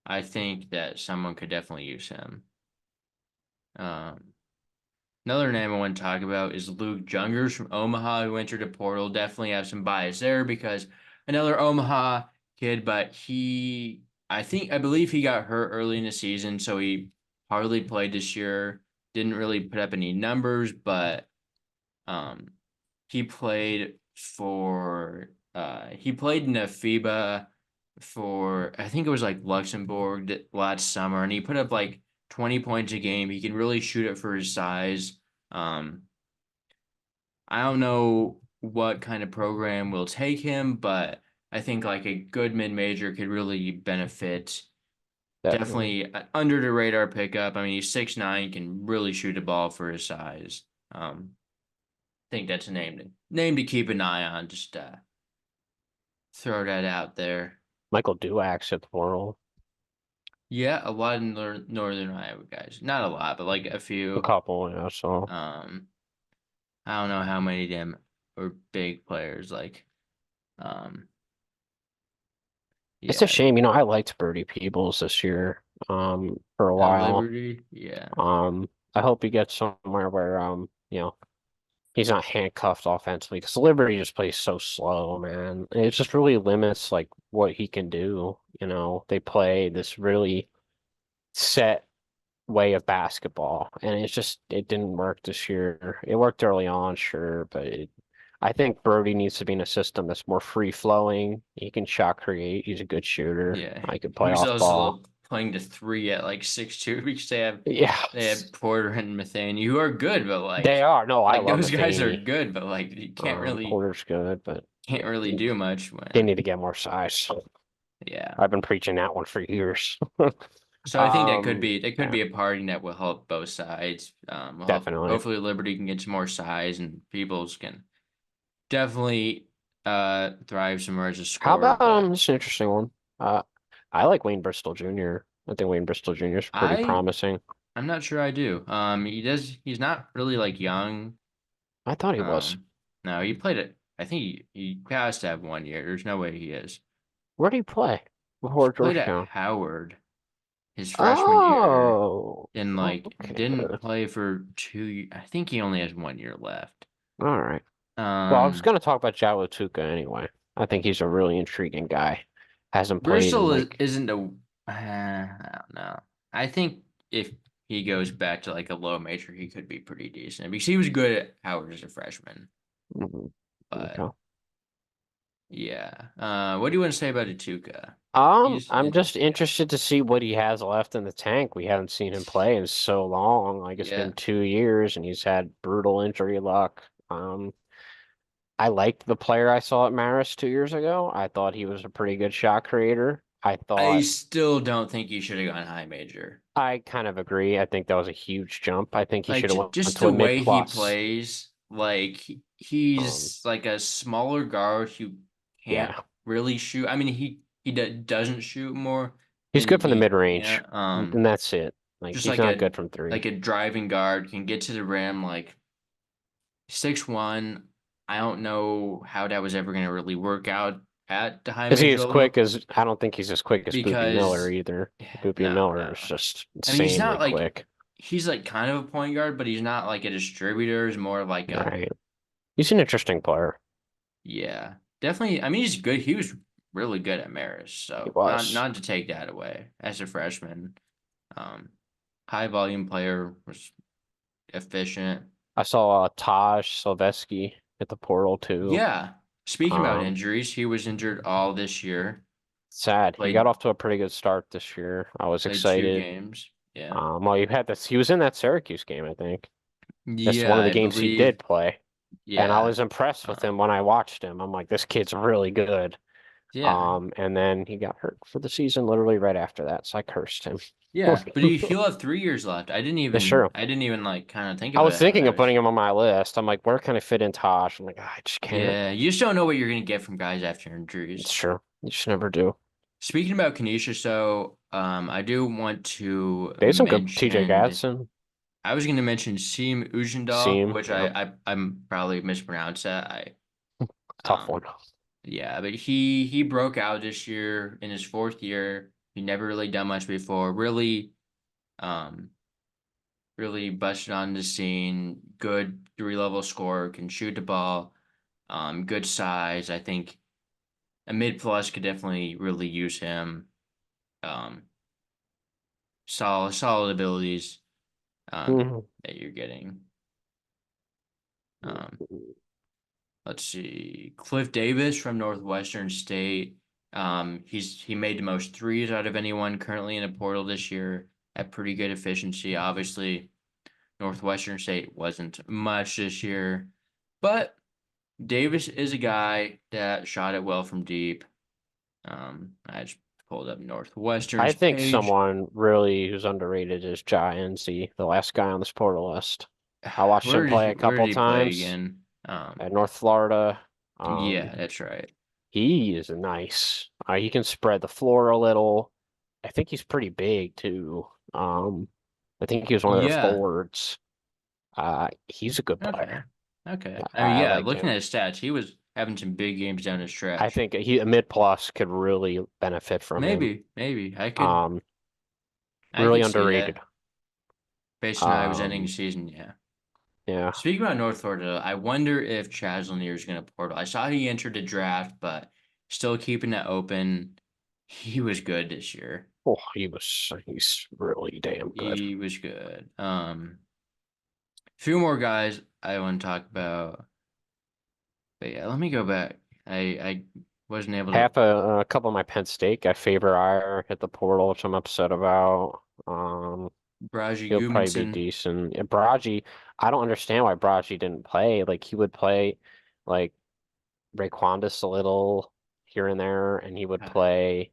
I think that someone could definitely use him. Um, Another name I want to talk about is Luke Jungers from Omaha, who entered the portal. Definitely have some bias there because another Omaha kid, but I believe he got hurt early in the season, so he hardly played this year. Didn't really put up any numbers, but um, he played he played in the FIBA for I think it was like Luxembourg last summer, and he put up like 20 points a game. He can really shoot it for his size. Um, I don't know what kind of program will take him, but I think like a good mid-major could really benefit. definitely. Definitely under the radar pickup. I mean, he's 6'9", can really shoot a ball for his size. Think that's a name to keep an eye on. Just throw that out there. Michael Duax at the portal. Yeah, a lot of Northern Iowa guys. Not a lot, but like a A few. couple, yeah, so Um, I don't know how many of them were big players. Like, um, it's a yeah, shame, I liked Birdie Peebles this year, for a at while. Liberty. Yeah, I hope he gets somewhere where he's not handcuffed offensively because Liberty just plays so slow, man. It just really limits like what he can do. They play this really set way of basketball, and it didn't work this year. It worked early on, sure, but I think Brody needs to be in a system that's more free flowing. He can shot create. He's a good shooter. yeah. I could He play was off also ball. playing to three at like 6'2" because Yeah, they have Porter and Matheny who are good, but they are. No, I like love those guys are Matheny. good, but like you Porter's good, but can't really do much they when need to get more size. yeah. I've been preaching that one for years. So I think that could Yeah, be a party that will help both sides. definitely. Hopefully Liberty can get some more size and Peoples can definitely thrive somewhere as a How scorer. about But this is an interesting one. Uh, I like Wayne Bristol Jr. I think Wayne Bristol Jr. is pretty I promising. I'm not sure I do. He's not really like young. I thought he was. Um, no, he played it. I think he has to have 1 year. There's no way he is. Where did he play He before played at Georgetown? Howard his freshman year Oh, and like didn't okay. play for 2 years. I think he only has 1 year left. All right. Well, I was Um, going to talk about Jalo Tuca anyway. I think he's a really intriguing guy. Hasn't played in Bristol like, isn't I don't know. I think if he goes back to like a low major, he could be pretty decent because he was good at Howard as a freshman. mhm, But okay. yeah, what do you want to say about Atuka? He's I'm just interesting guy. interested to see what he has left in the tank. We haven't seen him play in so long. Like it's been Yeah, 2 years and he's had brutal injury luck. I liked the player I saw at Maris 2 years ago. I thought he was a pretty good shot creator. I still don't think he should have gone high major. I kind of agree. I think that was a huge jump. I think he Like should have went just to the a mid way he plus. plays, like Um, he's like a smaller guard who can't yeah, really shoot. I mean, doesn't shoot more he's than good from the he mid range, can. and that's it. Like Just he's not good from three. like a driving guard can get to the rim like 6'1". I don't know how that was ever going to really work out at the high Is he major as quick level as? I don't think he's as quick as Boopy Miller because either. yeah, Boopy no, Miller is no. just I mean, insanely quick. he's like kind of a point guard, but he's not like a distributor. He's more like a Right. He's an interesting player. yeah, definitely. I mean, he's good. He was really good at Marist, He so was. not to take that away as a freshman. Um, high volume player was efficient. I saw Taj Silvesky at the portal too. Yeah. Speaking about Um, injuries, he was injured all this year. Sad. He got Played off to a pretty good start this year. I was played two excited. games. Yeah. Well, you had this. He was in that Syracuse game, I think. That's Yeah, one of the I games he believe. did play, and I Yeah. was impressed with him Um, when I watched him. I'm like, this kid's really good. yeah. And then he got hurt for the season, literally right after that. So I cursed him. Yeah. But he'll have 3 years left. It's true. I didn't even like kind of think I of was it. thinking of putting him on my list. I'm like, where can I fit in Tosh? I'm like, I just can't. Yeah, you just don't know what you're gonna get from guys after It's injuries. true. You just never do. Speaking about Kanisha, so I do want to They had some good TJ mention Gadsden, I was gonna mention Seam Ujendal, Seam. which Yep. I'm probably mispronounced that. Tough one. Yeah, but he broke out this year in his fourth year. He never really done much before. Um really busted on the scene. Good 3 level scorer, can shoot the ball. Good size. I think a mid plus could definitely really use him. Um, solid abilities Mhm. that you're getting. Um, let's see, Cliff Davis from Northwestern State. He made the most threes out of anyone currently in the portal this year at pretty good efficiency. Obviously, Northwestern State wasn't much this year, but Davis is a guy that shot it well from deep. I just pulled up I Northwestern's think page. someone really who's underrated is Jai NC, the last guy on this portal list. I watched him play a Where did couple he play times again? at North Florida. Yeah, Um, that's right. he is nice. He can spread the floor a little. I think he's pretty big too. I think he was one of their Yeah. forwards. He's a good player. Okay. Okay. I mean, I yeah, like looking him. at his stats, he was having some big games down the I stretch. think a mid plus could really benefit from him. Maybe Um, I really could see underrated. that based on how he was ending the Um, season. Yeah. yeah. Speaking about North Florida, I wonder if Chaslanier is going to portal. I saw he entered the draft, but still keeping that open. He was good this year. Oh, he's really damn good. He was good. A few more guys I want to talk about. But yeah, let me go back. I Wasn't able to. Half a couple of my Penn State guy favor Iyer hit the portal, which I'm upset about. Braji He'll probably be Gudmundsson. decent. And Braji, I don't understand why Braji didn't play. Like he would play like Raekwon a little here and there, and he would play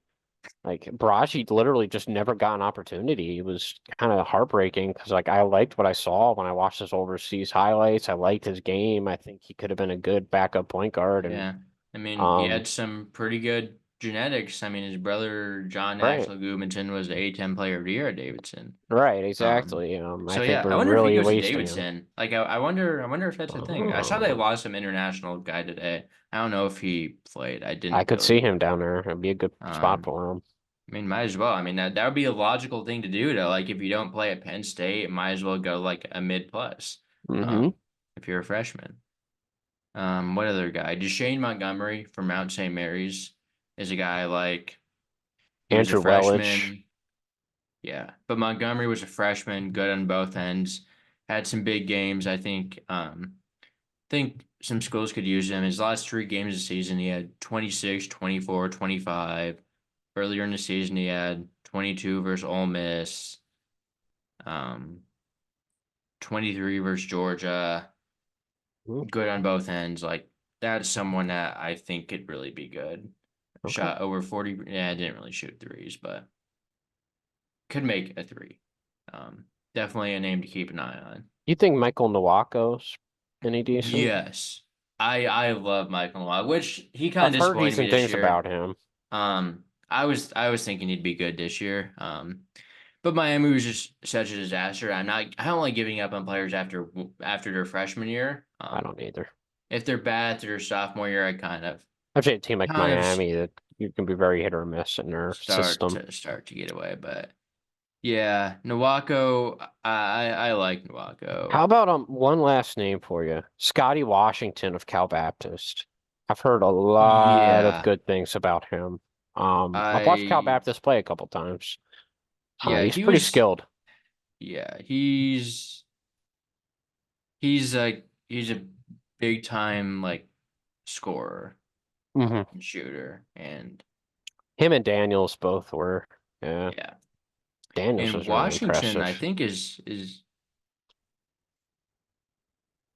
like Braji literally just never got an opportunity. It was kind of heartbreaking because like I liked what I saw when I watched his overseas highlights. I liked his game. I think he could have been a good backup point guard and Yeah. I mean, he um had some pretty good genetics. I mean, his brother John right. Axel Gudmundsson was the A10 player of the year at Davidson. Right, Um, exactly. I so think yeah, I we're wonder if he really goes to wasting him. Davidson. Like, I wonder if that's a thing. I saw they Oh, lost some international guy today. I don't know if he played. I I didn't could see really. him down there. It'd be a good spot Um, for him. I mean, might as well. I mean, that would be a logical thing to do to like if you don't play at Penn State, might as well go like a mid plus. Hmm. Um, if you're a freshman. What other guy? Deshane Montgomery from Mount St. Mary's is a guy like he was a Andrew Wellich. freshman. Yeah, but Montgomery was a freshman, good on both ends. Had some big games. I think some schools could use him. His last three games of the season, he had 26, 24, 25. Earlier in the season, he had 22 versus Ole Miss, um, 23 versus Georgia. Mm, Good on both ends. Like that's someone that I think could really be good. okay. Shot over 40. Yeah, didn't really shoot threes, but could make a three. Um, Definitely a name to keep an eye on. You think Michael Nwako's any decent? Yes. I love Michael Malone, which he kind I've of heard disappointed me decent this things year. about him. I was thinking he'd be good this year. But Miami was just such a disaster. I don't like giving up on players after their freshman year. I don't either. If they're bad through their sophomore year, I Actually, a team like kind of Miami that you can be very hit or miss in their system. start to get away. But yeah, Nawako, I like How Nawako. about one last name for you? Scotty Washington of Cal Baptist. I've heard a lot of Yeah, good things about him. I've watched Cal I Baptist play a couple times. yeah, He's he pretty was skilled. yeah, he's a big time like scorer Hmm. and shooter and Him and Daniels both were. Yeah, yeah. Daniels And was really Washington, impressive. I think is He's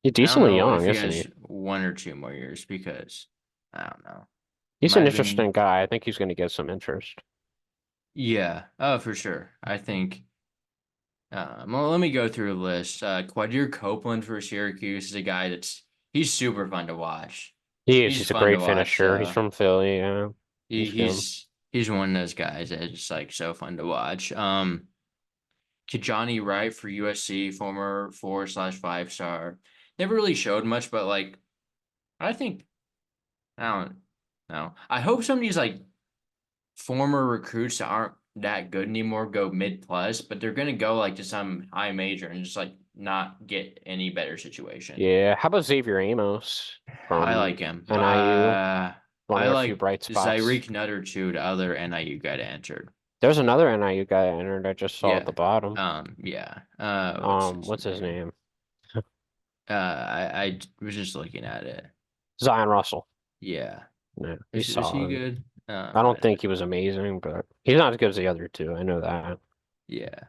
I don't decently know if young, he isn't he? has 1 or 2 more years because I don't know. He's Might an have been interesting guy. I think he's going to get some interest. yeah. Oh, for sure. I think well, let me go through a list. Quadir Copeland for Syracuse is a guy he's super fun to watch. He is. He's He's a fun to great watch. finisher. He's from Philly. Yeah, He, he's good. he's one of those guys that's just like so fun to watch. Kijani Wright for USC, former 4/5 star. Never really showed much, but like I think I don't know. I hope some of these like former recruits that aren't that good anymore go mid plus, but they're gonna go like to some high major and just like not get any better situation. Yeah. How about Xavier Amos I from like him. NIU? One of I their few like bright spots. Zyreek Nutter too, the other NIU guy that entered. There's another NIU guy that entered. I just saw at the Yeah. bottom. Yeah. What's his What's his name? name? I was just looking at it. Zion Russell. Yeah. Yeah, he's Is he solid. good? I don't I think he was amazing, but he's not as good as the other two. I know that. yeah.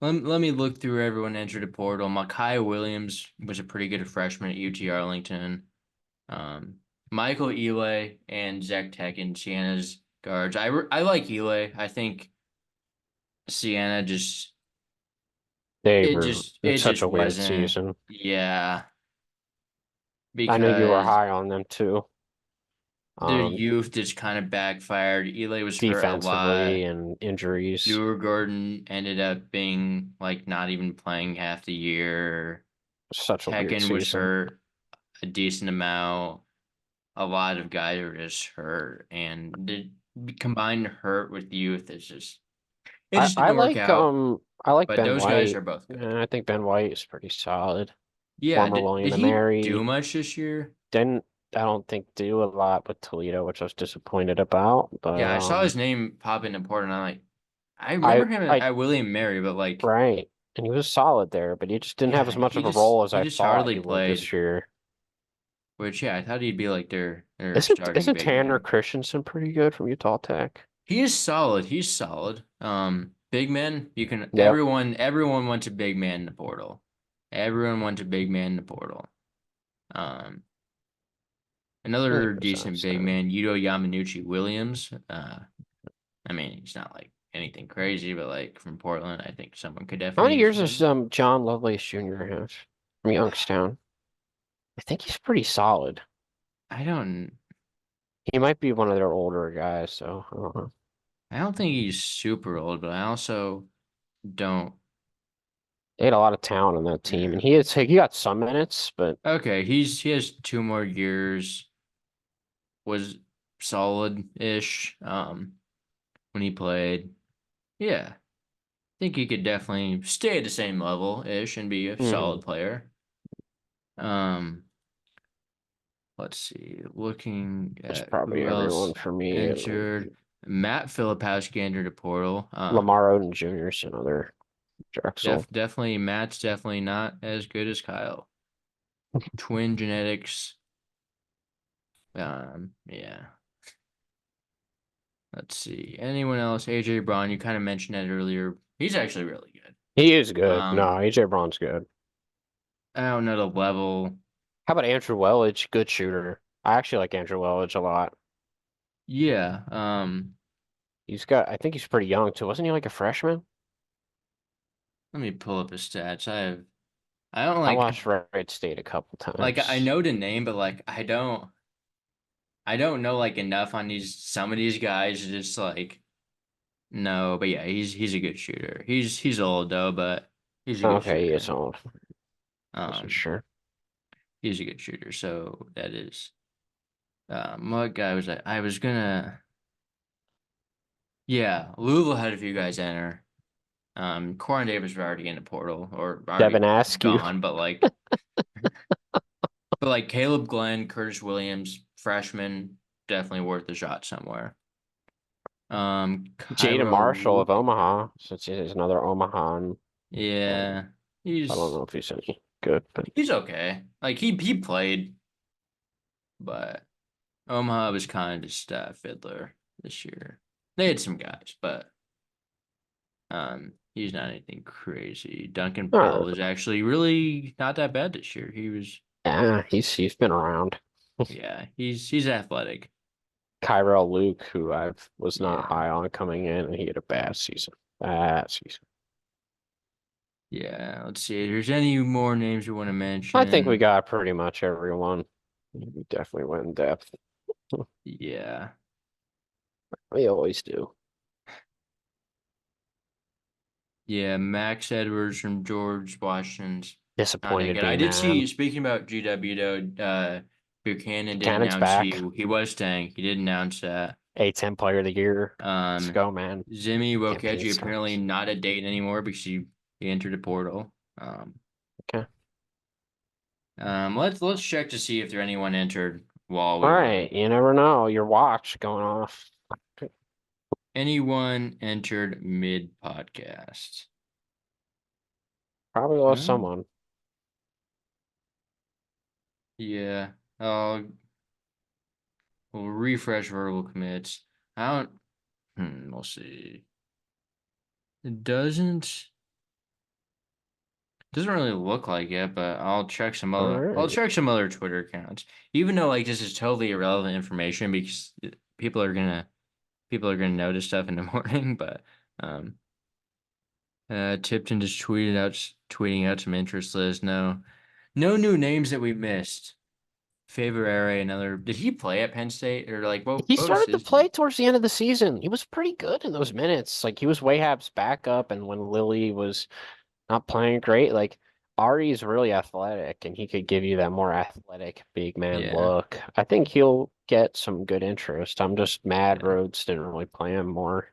Let me look through everyone entered the portal. Micaiah Williams was a pretty good freshman at UT Arlington. Um, Michael Ealy and Zach Tech and Sienna's guards. I like Ealy. I think Sienna They were it it's such just a weird wasn't. season. Yeah, I know you were because high on them too. their Um, youth just kind of backfired. Ealy was hurt a defensively lot. and injuries. Drew Gordon ended up being like not even playing half the year. Such a weird Tekken was season. hurt a decent amount. A lot of guys are just hurt, and the combined hurt with youth is just it I just I didn't work like out. um I like But Ben those guys White. are both good. I think Ben White is pretty solid. Yeah, Former did William and he do Mary. much this year? Didn't I don't think do a lot with Toledo, which I was disappointed about. But Yeah, I saw his name pop in important. I'm like, I I remember him I at William Mary, but like, right. And he was solid there, but he just didn't have yeah, as much of a role as he I just thought hardly he would played. this year. which yeah, I thought he'd be like their Isn't starting isn't big Tanner man. Christensen pretty good from Utah Tech? He is solid. He's solid. Big men, you can Yep. everyone went to big man in the portal. Everyone went to big man in the portal. Um, That another makes decent sense big then. man, Yuto Yamanuchi Williams. I mean, he's not like anything crazy, but like from Portland, I think someone could How definitely many use years does him. John Lovelace Jr. have from Youngstown? I think he's pretty solid. I don't He might be one of their older guys, so I don't know. I don't think he's super old, but I also don't. They had a lot of talent on that team, and Yeah. he got some minutes, but Okay, he has 2 more years. Was solid-ish when he played. Yeah, I think he could definitely stay at the same level-ish and be a mhm, solid player. Um, let's see. Looking that's at probably who everyone else for me. entered. Matt Filipowski entered the portal. Lamar Odom Jr. is another Drexel. Definitely Matt's definitely not as good as Kyle. Twin genetics. Yeah. Let's see. Anyone else? AJ Braun, you kind of mentioned that earlier. He's actually really good. He is good. No, Um, AJ Brown's good. I don't know the level. How about Andrew Wellich? Good shooter. I actually like Andrew Wellich a lot. Yeah. I think he's pretty young too. Wasn't he like a freshman? Let me pull up his stats. I don't I like watched Wright State a couple I times. know the name, but like I don't know like enough on these some of these guys. Just like no, but yeah, he's a good shooter. He's old though, but he's a good Okay, he is shooter. old. Wasn't Um, sure. he's a good shooter. So that is what guy was I? I was gonna yeah, Louisville had a few guys enter. Corin Davis was already in the portal or Devin already Askew, gone, but like Caleb Glenn, Curtis Williams, freshman, definitely worth a shot somewhere. Jaden Cairo Marshall of Luke, Omaha, since he's another Omahan. yeah, I don't know if he's any good, but he's okay. Like he played, but Omaha was kind of just fiddler this year. They had some guys, but he's not anything crazy. Duncan Paul uh, was actually really not that bad this year. He was, yeah, he's been around. yeah, he's athletic. Kyrell Luke, who I was not Yeah, high on coming in, and he had a bad season. Bad season. yeah. Let's see if there's any more names you want to I think we mention. got pretty much everyone. We definitely went in depth. Yeah, We always do. yeah. Max Edwards from George Washington's not that Disappointed good. I B did see. man. Speaking about GW though, Buchanan did Buchanan's announce he back. he was staying. He did announce that. A10 player of the year. Let's Um, go, man. Zimi Campaign Wokeji apparently sucks. not a date anymore because he entered the portal. Um, Okay. let's check to see if there anyone entered while All we right. wait. You never know. Your watch going off. Anyone entered mid podcast? Probably lost No. someone. Yeah. We'll refresh verbal commits. I don't. We'll see. It doesn't really look like it, but All I'll right. check some other Twitter accounts. Even though like this is totally irrelevant information because people are gonna notice stuff in the morning, but um Tipton just tweeting out some interest list. No new names that we missed. Favor Area, another did he play at Penn State or like He what was started to his play towards the end of the season. He was pretty good in those minutes. Like he was Wahab's backup, and when Lily was not playing great, like Ari's really athletic, and he could give you that more athletic big man yeah. look. I think he'll get some good interest. I'm just mad Yeah. Rhodes didn't really play him more.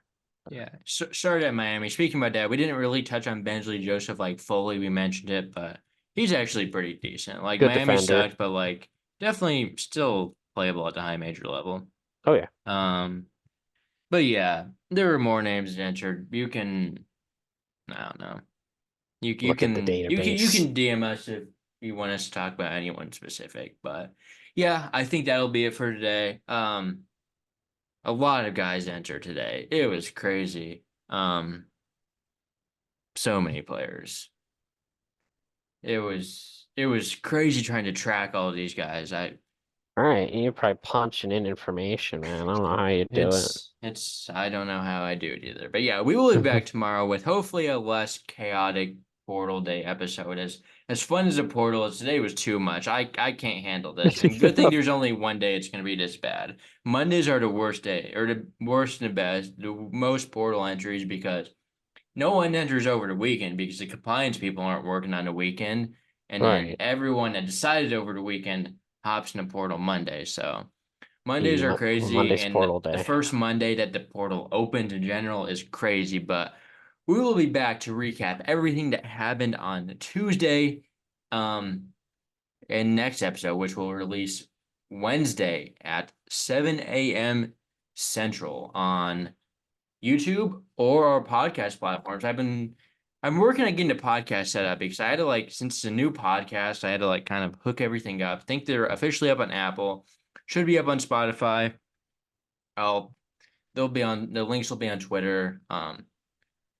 Yeah. So, sorry at Miami. Speaking about that, we didn't really touch on Bensley Joseph like fully. We mentioned it, but he's actually pretty decent. Like Good Miami defender. sucked, but like definitely still playable at the high major level. Oh yeah. Um, but yeah, there were more names entered. I don't know. Look at the You database. can DM us if you want us to talk about anyone specific, but Yeah, I think that'll be it for today. A lot of guys entered today. It was crazy. So many players. It was crazy trying to track all of these guys. All right, you're probably punching in information, man. I don't know how you do it. It's I don't know how I do it either. But yeah, we will be back tomorrow with hopefully a less chaotic Portal Day episode. As fun as a portal is, today was too much. I can't handle this. And good thing there's only one day it's gonna be this bad. Mondays are the worst day, or the worst and the best, the most portal entries because no one enters over the weekend because the compliance people aren't working on the weekend. And then Right. everyone that decided over the weekend hops in the portal Monday. So Mondays are crazy, Monday's and Portal the Day. first Monday that the portal opens in general is crazy. But we will be back to recap everything that happened on Tuesday, um, in next episode, which will release Wednesday at 7 a.m. Central on YouTube or our podcast platforms. I'm working on getting the podcast set up because I had to like since it's a new podcast, I had to like kind of hook everything up. I think they're officially up on Apple, should be up on Spotify. I'll they'll be on the links will be on Twitter.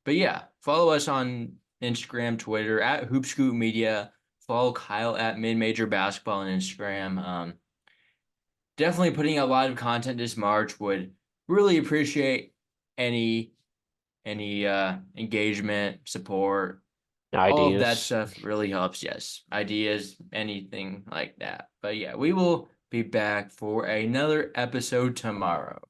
But yeah, follow us on Instagram, Twitter at Hoopscoop Media. Follow Kyle at Mid Major Basketball on Instagram. Definitely putting a lot of content this March. Would really appreciate any engagement, support, all of that Ideas. stuff really helps. Yes, ideas, anything like that. But yeah, we will be back for another episode tomorrow.